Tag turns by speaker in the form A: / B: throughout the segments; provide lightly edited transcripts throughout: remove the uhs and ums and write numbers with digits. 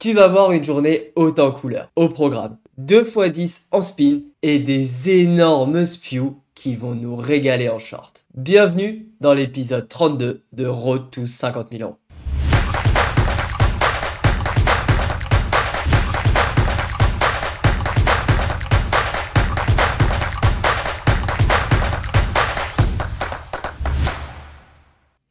A: Tu vas voir une journée haute en couleurs. Au programme, 2x10 en spin et des énormes spews qui vont nous régaler en short. Bienvenue dans l'épisode 32 de Road to 50 000 euros.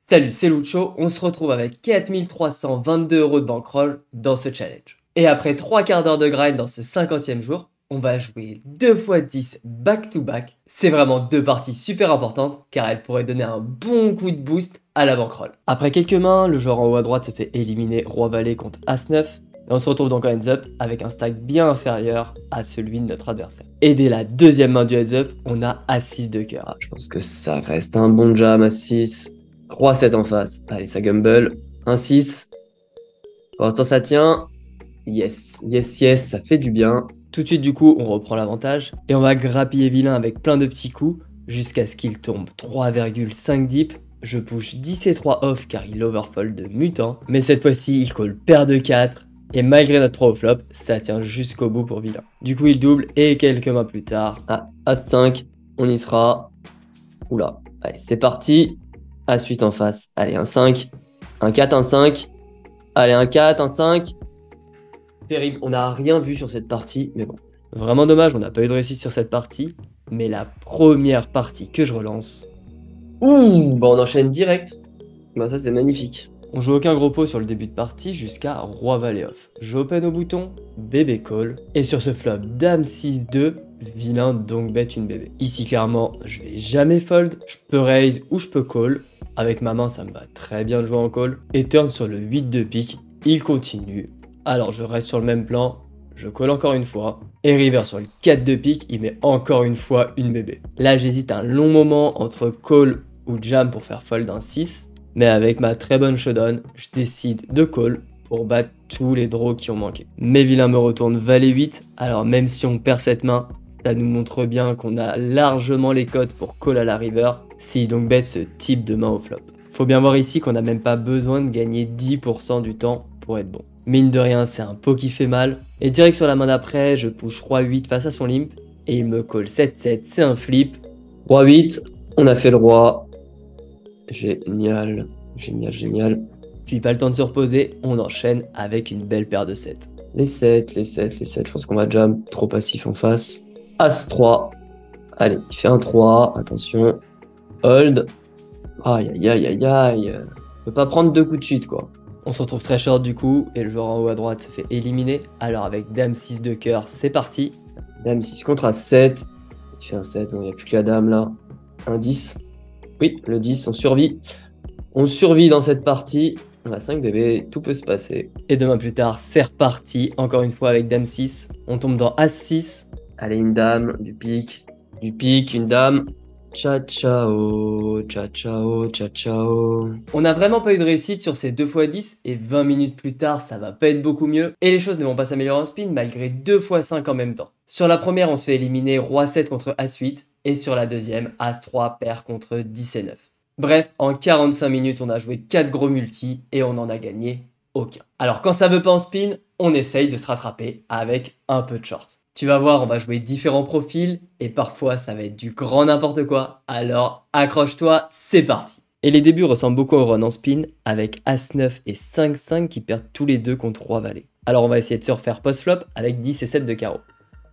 A: Salut, c'est Lucho, on se retrouve avec 4322 € de bankroll dans ce challenge. Et après 3 quarts d'heure de grind dans ce 50e jour, on va jouer 2x10 back to back. C'est vraiment deux parties super importantes car elles pourraient donner un bon coup de boost à la bankroll. Après quelques mains, le joueur en haut à droite se fait éliminer Roi-Valet contre As-9. Et on se retrouve donc en heads up avec un stack bien inférieur à celui de notre adversaire. Et dès la deuxième main du heads up, on a As-6 de cœur.
B: Je pense que ça reste un bon jam, As-6. Roi 7 en face. Allez, ça gumble. 1-6. Pour l'instant, ça tient. Yes, yes, yes, ça fait du bien.
A: Tout de suite, du coup, on reprend l'avantage. Et on va grappiller vilain avec plein de petits coups jusqu'à ce qu'il tombe 3,5 deep. Je push 10 et 3 off car il overfold de mutant. Mais cette fois-ci, il call paire de 4. Et malgré notre 3 au flop, ça tient jusqu'au bout pour vilain. Du coup, il double et quelques mains plus tard.
B: As-5, on y sera. Oula, allez, c'est parti. As-8 en face. Allez, un 5. Un 4, un 5. Allez, un 4, un 5. Terrible, on n'a rien vu sur cette partie, mais bon.
A: Vraiment dommage, on n'a pas eu de réussite sur cette partie. Mais la première partie que je relance...
B: Ouh, bah on enchaîne direct. Bah ça, c'est magnifique.
A: On joue aucun gros pot sur le début de partie jusqu'à Roi-Valet off. J'open au bouton, bébé call. Et sur ce flop, Dame 6-2, vilain donc bet une bébé. Ici, clairement, je vais jamais fold. Je peux raise ou je peux call. Avec ma main, ça me va très bien de jouer en call. Et turn sur le 8 de pique, il continue. Alors je reste sur le même plan, je call encore une fois. Et river sur le 4 de pique, il met encore une fois une bébé. Là, j'hésite un long moment entre call ou jam pour faire fold un 6. Mais avec ma très bonne showdown, je décide de call pour battre tous les draws qui ont manqué. Mes vilains me retournent Valet 8, alors même si on perd cette main, ça nous montre bien qu'on a largement les codes pour call à la river, si donc bet ce type de main au flop. Faut bien voir ici qu'on n'a même pas besoin de gagner 10% du temps pour être bon. Mine de rien, c'est un pot qui fait mal. Et direct sur la main d'après, je push Roi 8 face à son limp, et il me call 7-7, c'est un flip.
B: Roi 8, on a fait le roi. Génial, génial, génial.
A: Puis pas le temps de se reposer, on enchaîne avec une belle paire de 7.
B: Les 7, les 7, les 7, je pense qu'on va jam. Trop passif en face. As-3. Allez, il fait un 3, attention. Hold. Aïe, aïe, aïe, aïe, aïe. On peut pas prendre deux coups de suite, quoi.
A: On se retrouve très short du coup, et le joueur en haut à droite se fait éliminer. Alors avec Dame 6 de cœur, c'est parti.
B: Dame 6 contre As-7. Il fait un 7, bon, il n'y a plus que la dame là. Un 10. Oui, le 10, on survit. On survit dans cette partie. On a 5 bébés, tout peut se passer.
A: Et demain plus tard, c'est reparti, encore une fois avec Dame 6. On tombe dans As-6.
B: Allez, une dame, du pique, une dame. Ciao, ciao, ciao, ciao, ciao, ciao.
A: On n'a vraiment pas eu de réussite sur ces 2x10 et 20 minutes plus tard, ça va pas être beaucoup mieux. Et les choses ne vont pas s'améliorer en spin malgré 2x5 en même temps. Sur la première, on se fait éliminer Roi 7 contre As-8 et sur la deuxième, As-3 paire contre 10 et 9. Bref, en 45 minutes, on a joué 4 gros multis et on n'en a gagné aucun. Alors quand ça veut pas en spin, on essaye de se rattraper avec un peu de short. Tu vas voir, on va jouer différents profils et parfois ça va être du grand n'importe quoi. Alors accroche-toi, c'est parti. Et les débuts ressemblent beaucoup au run en spin avec As-9 et 5-5 qui perdent tous les deux contre Roi Valet. Alors on va essayer de se refaire post-flop avec 10 et 7 de carreau.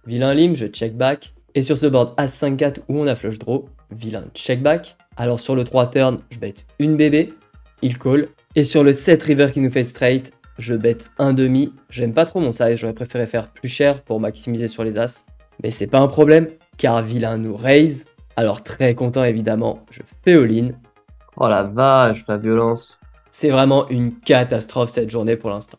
A: Vilain lim, je check back. Et sur ce board As-5-4 où on a flush draw, vilain check back. Alors sur le 3 turn, je bet une bébé, il call. Et sur le 7 river qui nous fait straight, je bet un demi. J'aime pas trop mon size, j'aurais préféré faire plus cher pour maximiser sur les as. Mais c'est pas un problème, car vilain nous raise. Alors très content évidemment, je fais all-in.
B: Oh la vache, la violence.
A: C'est vraiment une catastrophe cette journée pour l'instant.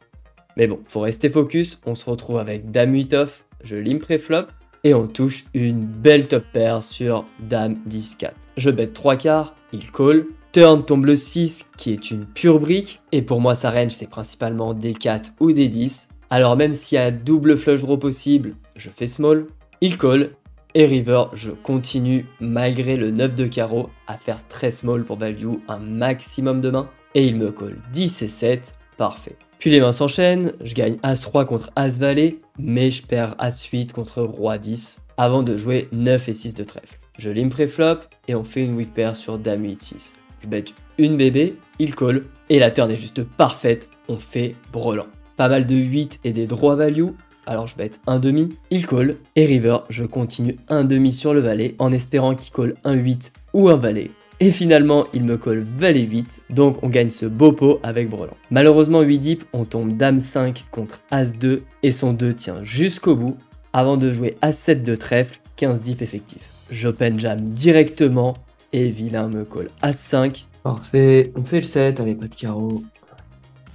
A: Mais bon, faut rester focus, on se retrouve avec Dame 8 off, je limp pré-flop. Et on touche une belle top pair sur Dame 10-4. Je bet 3 quarts, il call. Turn tombe le 6 qui est une pure brique. Et pour moi sa range c'est principalement des 4 ou des 10. Alors même s'il y a double flush draw possible, je fais small. Il call. Et river, je continue malgré le 9 de carreau à faire très small pour value un maximum de mains. Et il me call 10 et 7. Parfait. Puis les mains s'enchaînent, je gagne As-Roi contre As-Valet, mais je perds As-8 contre Roi-10, avant de jouer 9 et 6 de trèfle. Je limp pré-flop, et on fait une weak pair sur Dame 8-6. Je bet une bébé, il call, et la turn est juste parfaite, on fait brelan. Pas mal de 8 et des droits value, alors je bet un demi, il call, et river, je continue un demi sur le valet, en espérant qu'il call un 8 ou un valet. Et finalement, il me colle valet 8, donc on gagne ce beau pot avec brelan. Malheureusement, 8 deep, on tombe dame 5 contre as 2, et son 2 tient jusqu'au bout, avant de jouer as 7 de trèfle, 15 deep effectif. J'open jam directement, et vilain me colle as 5.
B: Parfait, on fait le 7, allez, pas de carreau.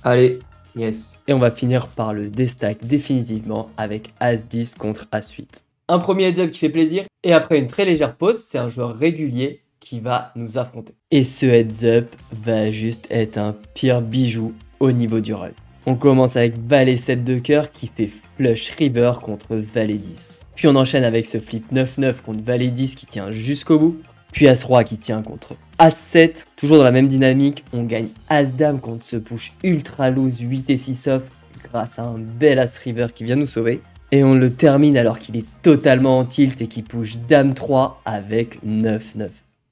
B: Allez, yes.
A: Et on va finir par le déstack définitivement avec as 10 contre as 8. Un premier heads up qui fait plaisir, et après une très légère pause, c'est un joueur régulier qui va nous affronter. Et ce heads up va juste être un pire bijou au niveau du run. On commence avec valet 7 de cœur qui fait flush river contre valet 10. Puis on enchaîne avec ce flip 9-9 contre valet 10 qui tient jusqu'au bout. Puis As-Roi qui tient contre As-7. Toujours dans la même dynamique, on gagne As-Dame contre ce push ultra loose 8 et 6 off grâce à un bel As-River qui vient nous sauver. Et on le termine alors qu'il est totalement en tilt et qui push Dame 3 avec 9-9.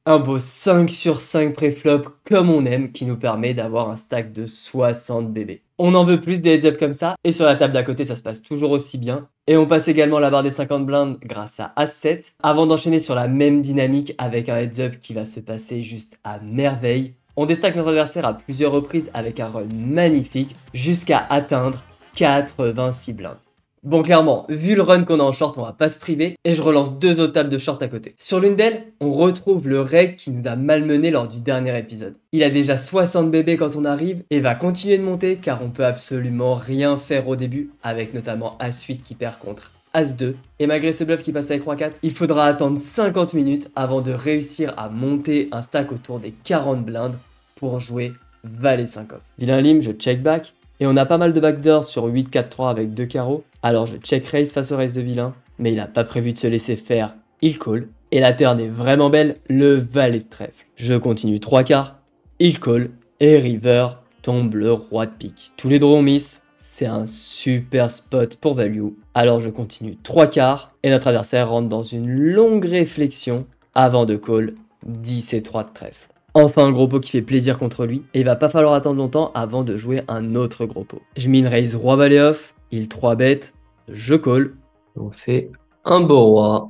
A: Un beau 5 sur 5 préflop comme on aime qui nous permet d'avoir un stack de 60 bébés. On en veut plus des heads up comme ça et sur la table d'à côté ça se passe toujours aussi bien. Et on passe également la barre des 50 blindes grâce à As-7 avant d'enchaîner sur la même dynamique avec un heads up qui va se passer juste à merveille. On déstack notre adversaire à plusieurs reprises avec un run magnifique jusqu'à atteindre 86 blindes. Bon, clairement, vu le run qu'on a en short, on va pas se priver, et je relance 2 autres tables de short à côté. Sur l'une d'elles, on retrouve le reg qui nous a malmené lors du dernier épisode. Il a déjà 60 bébés quand on arrive, et va continuer de monter car on peut absolument rien faire au début, avec notamment As-8 qui perd contre As-2. Et malgré ce bluff qui passe avec Roi-4, il faudra attendre 50 minutes avant de réussir à monter un stack autour des 40 blindes pour jouer Valet 5 off. Vilain lim, je check back. Et on a pas mal de backdoors sur 8-4-3 avec 2 carreaux. Alors je check raise face au raise de vilain. Mais il a pas prévu de se laisser faire. Il call. Et la turn est vraiment belle. Le valet de trèfle. Je continue 3 quarts. Il call. Et river tombe le roi de pique. Tous les draws on miss. C'est un super spot pour value. Alors je continue 3 quarts. Et notre adversaire rentre dans une longue réflexion avant de call 10 et 3 de trèfle. Enfin un gros pot qui fait plaisir contre lui, et il va pas falloir attendre longtemps avant de jouer un autre gros pot. Je min raise roi valet off, il 3 bet, je call.
B: On fait un beau roi.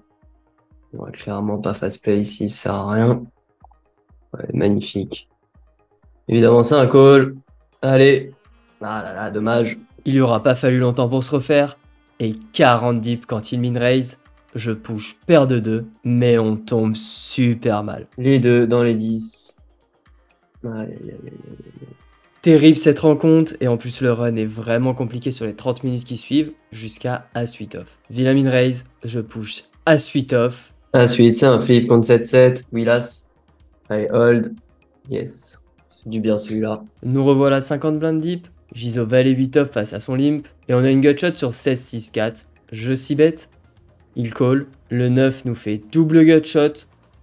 B: On va clairement pas fast play ici, ça sert à rien. Ouais, magnifique. Évidemment c'est un call. Allez. Ah là là, dommage.
A: Il lui aura pas fallu longtemps pour se refaire, et 40 deep quand il min raise. Je push paire de 2, mais on tombe super mal.
B: Les deux dans les 10. Aïe, aïe, aïe, aïe.
A: Terrible cette rencontre, et en plus le run est vraiment compliqué sur les 30 minutes qui suivent, jusqu'à As-8 off. Vilain min raise, je push As-8 off.
B: Ensuite, c'est un flip contre 7-7. Willas. Allez, hold. Yes. C'est du bien celui-là.
A: Nous revoilà 50 blindes deep. Giso valet 8 off face à son limp. Et on a une gutshot sur 16-6-4. Je 6 bet. Il call. Le 9 nous fait double gutshot.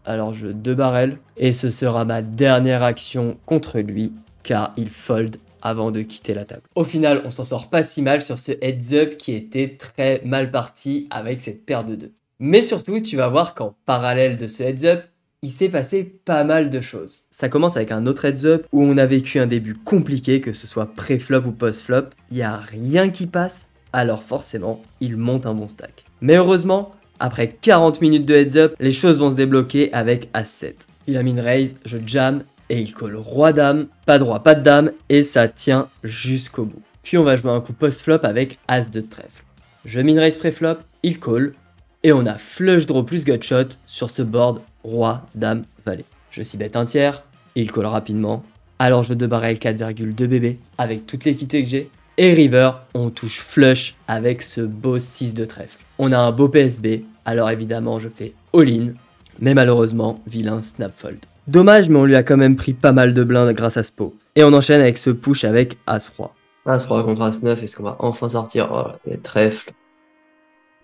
A: Alors je 2 barrels. Et ce sera ma dernière action contre lui. Car il fold avant de quitter la table. Au final, on s'en sort pas si mal sur ce heads up qui était très mal parti avec cette paire de 2. Mais surtout, tu vas voir qu'en parallèle de ce heads up, il s'est passé pas mal de choses. Ça commence avec un autre heads up où on a vécu un début compliqué, que ce soit pré-flop ou post-flop. Il n'y a rien qui passe, alors forcément, il monte un bon stack. Mais heureusement, après 40 minutes de heads up, les choses vont se débloquer avec As-7. Il a min raise, je jam, et il colle roi-dame, pas de roi, pas de dame, et ça tient jusqu'au bout. Puis on va jouer un coup post-flop avec As de trèfle. Je min raise pré-flop, il call, et on a flush draw plus gutshot sur ce board roi, dame, valet. Je s'y bet un tiers, il call rapidement, alors je 2 barrel 4,2 bébé avec toute l'équité que j'ai, et river, on touche flush avec ce beau 6 de trèfle. On a un beau PSB, alors évidemment je fais all-in, mais malheureusement, vilain snap fold. Dommage, mais on lui a quand même pris pas mal de blindes grâce à ce pot. Et on enchaîne avec ce push avec As-Roi.
B: As-Roi contre As-9, est-ce qu'on va enfin sortir? Oh, les trèfles.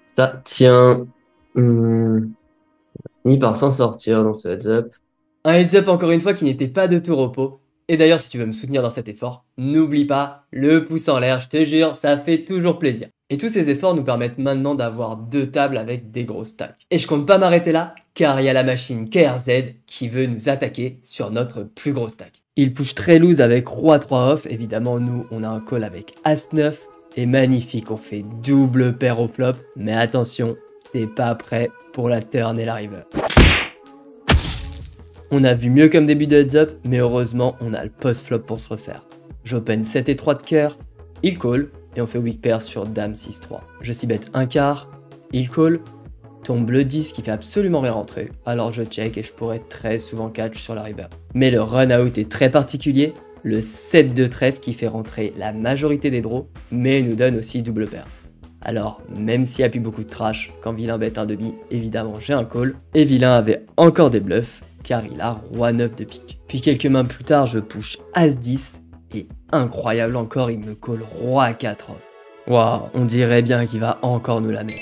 B: Ça tient. On finit par s'en sortir dans ce heads-up.
A: Un heads up encore une fois qui n'était pas de tout repos. Et d'ailleurs, si tu veux me soutenir dans cet effort, n'oublie pas le pouce en l'air, je te jure, ça fait toujours plaisir. Et tous ces efforts nous permettent maintenant d'avoir 2 tables avec des gros stacks. Et je compte pas m'arrêter là, car il y a la machine KRZ qui veut nous attaquer sur notre plus gros stack. Il push très loose avec Roi 3 off, évidemment nous on a un call avec As 9, et magnifique, on fait double paire au flop, mais attention, t'es pas prêt pour la turn et la river. On a vu mieux comme début de heads up, mais heureusement on a le post-flop pour se refaire. J'open 7 et 3 de cœur, il call, et on fait weak pair sur Dame 6-3. Je s'y bet un quart, il call, tombe le 10 qui fait absolument rien rentrer, alors je check et je pourrais très souvent catch sur la river. Mais le run out est très particulier, le 7 de trèfle qui fait rentrer la majorité des draws, mais nous donne aussi double paire. Alors, même s'il n'y a plus beaucoup de trash, quand vilain bet un demi, évidemment j'ai un call, et vilain avait encore des bluffs, car il a Roi 9 de pique. Puis quelques mains plus tard, je push As 10, et incroyable encore, il me call Roi 4 off. Waouh, on dirait bien qu'il va encore nous la mettre.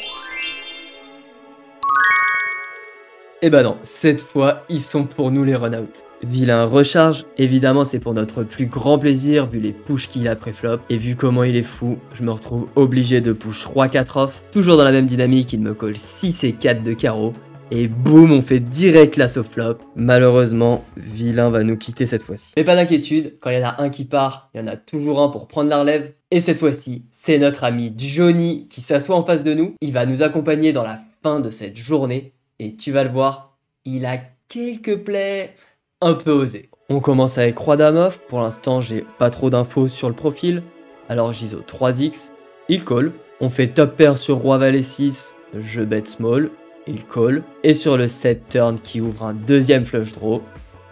A: Et bah non, cette fois, ils sont pour nous les run-out. Vilain recharge, évidemment c'est pour notre plus grand plaisir vu les push qu'il a pré-flop. Et vu comment il est fou, je me retrouve obligé de push Roi 4 off. Toujours dans la même dynamique, il me colle 6 et 4 de carreau. Et boum, on fait direct l'as au flop. Malheureusement, vilain va nous quitter cette fois-ci. Mais pas d'inquiétude, quand il y en a un qui part, il y en a toujours un pour prendre la relève. Et cette fois-ci, c'est notre ami Johnny qui s'assoit en face de nous. Il va nous accompagner dans la fin de cette journée. Et tu vas le voir, il a quelques plays un peu osés. On commence avec Roi Dame off. Pour l'instant, j'ai pas trop d'infos sur le profil. Alors j'ISO 3x, il call. On fait top pair sur Roi Valet 6, je bet small. Il call, et sur le 7 turn qui ouvre un deuxième flush draw,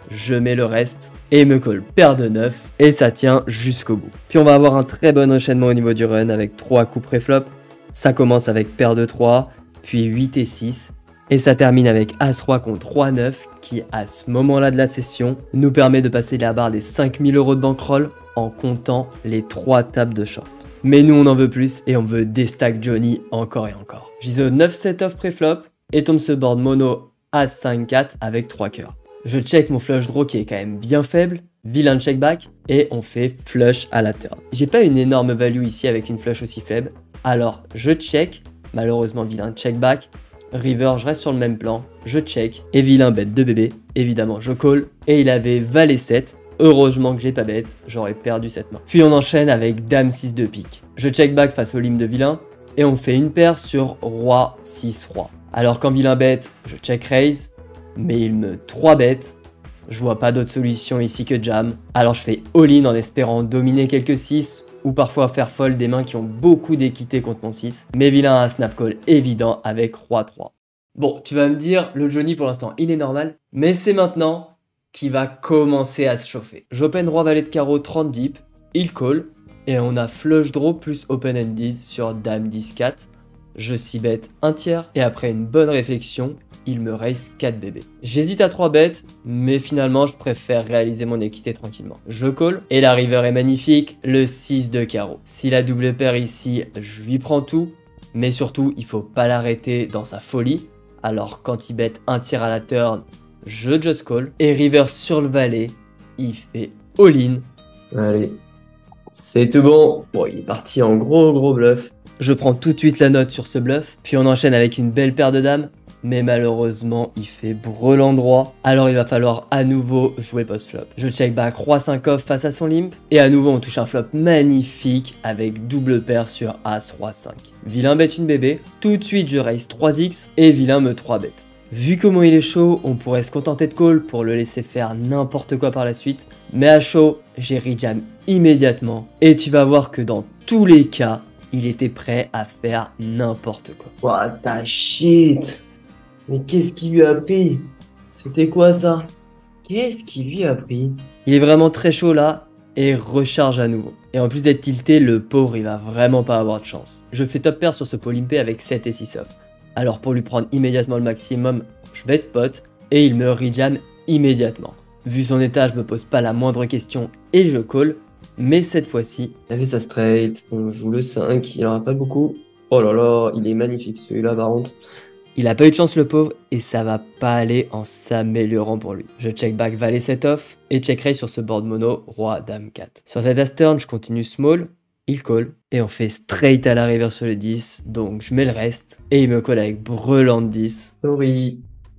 A: je mets le reste, et me call paire de 9, et ça tient jusqu'au bout. Puis on va avoir un très bon enchaînement au niveau du run avec 3 coups pré-flop, ça commence avec paire de 3, puis 8 et 6, et ça termine avec As-Roi contre Roi-9, qui à ce moment-là de la session, nous permet de passer la barre des 5000 € de bankroll en comptant les 3 tables de short. Mais nous on en veut plus, et on veut déstack Johnny encore et encore. J'ISO 9-7 off pré-flop, et tombe ce board mono As 5-4 avec 3 cœurs. Je check mon flush draw qui est quand même bien faible, vilain check back, et on fait flush à la turn. J'ai pas une énorme value ici avec une flush aussi faible, alors je check, malheureusement vilain check back, river je reste sur le même plan, je check, et vilain bet 2 bébés, évidemment je call, et il avait valet 7, heureusement que j'ai pas bet, j'aurais perdu cette main. Puis on enchaîne avec Dame 6 de pique. Je check back face au lim de vilain, et on fait une paire sur Roi 6 Roi. Alors quand vilain bet, je check raise, mais il me 3 bet. Je vois pas d'autre solution ici que jam. Alors je fais all-in en espérant dominer quelques 6 ou parfois faire fold des mains qui ont beaucoup d'équité contre mon 6. Mais vilain a un snap call évident avec Roi 3. Bon, tu vas me dire, le Johnny pour l'instant il est normal, mais c'est maintenant qu'il va commencer à se chauffer. J'open Roi Valet de carreau 30 deep, il call, et on a flush draw plus open-ended sur Dame 10-4. Je s'y bet un tiers, et après une bonne réflexion, il me raise 4 bébés. J'hésite à 3 bêtes, mais finalement je préfère réaliser mon équité tranquillement. Je call, et la river est magnifique, le 6 de carreau. Si la double paire ici, je lui prends tout, mais surtout il faut pas l'arrêter dans sa folie. Alors quand il bet un tiers à la turn, je just call, et river sur le valet, il fait all-in.
B: Allez, c'est tout bon. Bon, il est parti en gros bluff.
A: Je prends tout de suite la note sur ce bluff, puis on enchaîne avec une belle paire de dames, mais malheureusement il fait brelan droit, alors il va falloir à nouveau jouer post-flop. Je check back Roi 5 off face à son limp, et à nouveau on touche un flop magnifique avec double paire sur As Roi 5. Vilain bet une bébé, tout de suite je raise 3x, et vilain me 3 bet. Vu comment il est chaud, on pourrait se contenter de call pour le laisser faire n'importe quoi par la suite, mais à chaud, j'ai rejam immédiatement, et tu vas voir que dans tous les cas, il était prêt à faire n'importe quoi.
B: What the shit? Mais qu'est-ce qui lui a pris? C'était quoi ça? Qu'est-ce qui lui a pris?
A: Il est vraiment très chaud là, et recharge à nouveau. Et en plus d'être tilté, le pauvre il va vraiment pas avoir de chance. Je fais top pair sur ce pot limpé avec 7 et 6 off. Alors pour lui prendre immédiatement le maximum, je bet pot, et il me rejam immédiatement. Vu son état, je me pose pas la moindre question et je call, mais cette fois-ci...
B: Il avait sa straight, on joue le 5, il en a pas beaucoup. Oh là là, il est magnifique celui-là par contre.
A: Il a pas eu de chance le pauvre et ça va pas aller en s'améliorant pour lui. Je check back valet set off et check raise sur ce board mono roi dame 4. Sur cet as turn je continue small, il call et on fait straight à la river sur le 10 donc je mets le reste et il me call avec brelan de 10.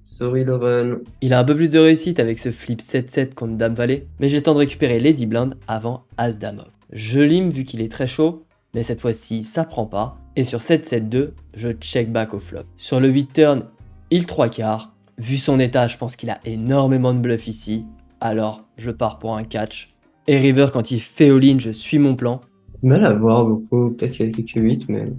B: Sorry le run.
A: Il a un peu plus de réussite avec ce flip 7-7 contre dame valet mais j'ai le temps de récupérer les 10 blindes avant as dame off. Je lime vu qu'il est très chaud mais cette fois-ci ça prend pas. Et sur 7-7-2, je check back au flop. Sur le 8 turn, il 3 quarts. Vu son état, je pense qu'il a énormément de bluff ici. Alors, je pars pour un catch. Et river, quand il fait all-in, je suis mon plan.
B: Mal à voir beaucoup, peut-être qu'il y a quelques 8, mais...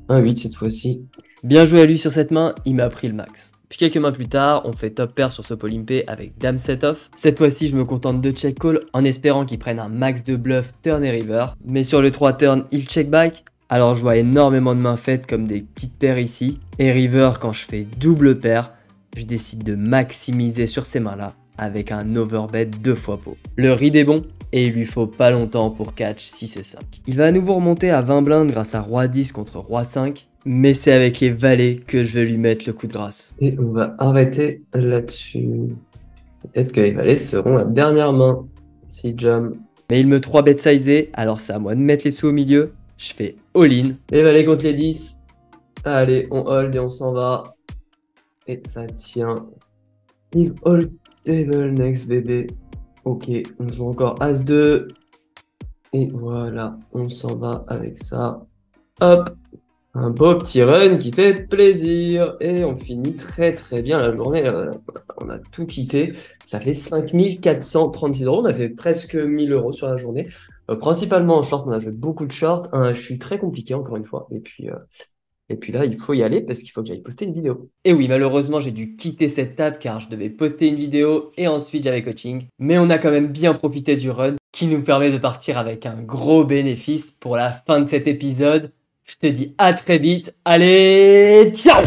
B: Un 8 cette fois-ci.
A: Bien joué à lui sur cette main, il m'a pris le max. Puis quelques mains plus tard, on fait top pair sur ce Polympé avec dame set off. Cette fois-ci, je me contente de check call en espérant qu'il prenne un max de bluff turn et river. Mais sur le 3 turn, il check back. Alors je vois énormément de mains faites comme des petites paires ici. Et river, quand je fais double paire, je décide de maximiser sur ces mains-là avec un overbet 2 fois pot. Le read est bon et il lui faut pas longtemps pour catch 6 et 5. Il va à nouveau remonter à 20 blindes grâce à roi 10 contre roi 5. Mais c'est avec les valets que je vais lui mettre le coup de grâce.
B: Et on va arrêter là-dessus. Peut-être que les valets seront la dernière main. Si jam.
A: Mais il me 3 bet sizé, alors c'est à moi de mettre les sous au milieu. Je fais all-in.
B: Les valets contre les 10. Allez, on hold et on s'en va. Et ça tient. Il hold table next bébé. Ok, on joue encore As-2. Et voilà, on s'en va avec ça. Hop, un beau petit run qui fait plaisir. Et on finit très très bien la journée. On a tout quitté. Ça fait 5436 €. On a fait presque 1000 € sur la journée. Principalement en short, on a joué beaucoup de short. Je suis très compliqué encore une fois. Et puis là, il faut y aller parce qu'il faut que j'aille poster une vidéo.
A: Et oui, malheureusement, j'ai dû quitter cette table car je devais poster une vidéo et ensuite j'avais coaching. Mais on a quand même bien profité du run qui nous permet de partir avec un gros bénéfice pour la fin de cet épisode. Je te dis à très vite. Allez, ciao!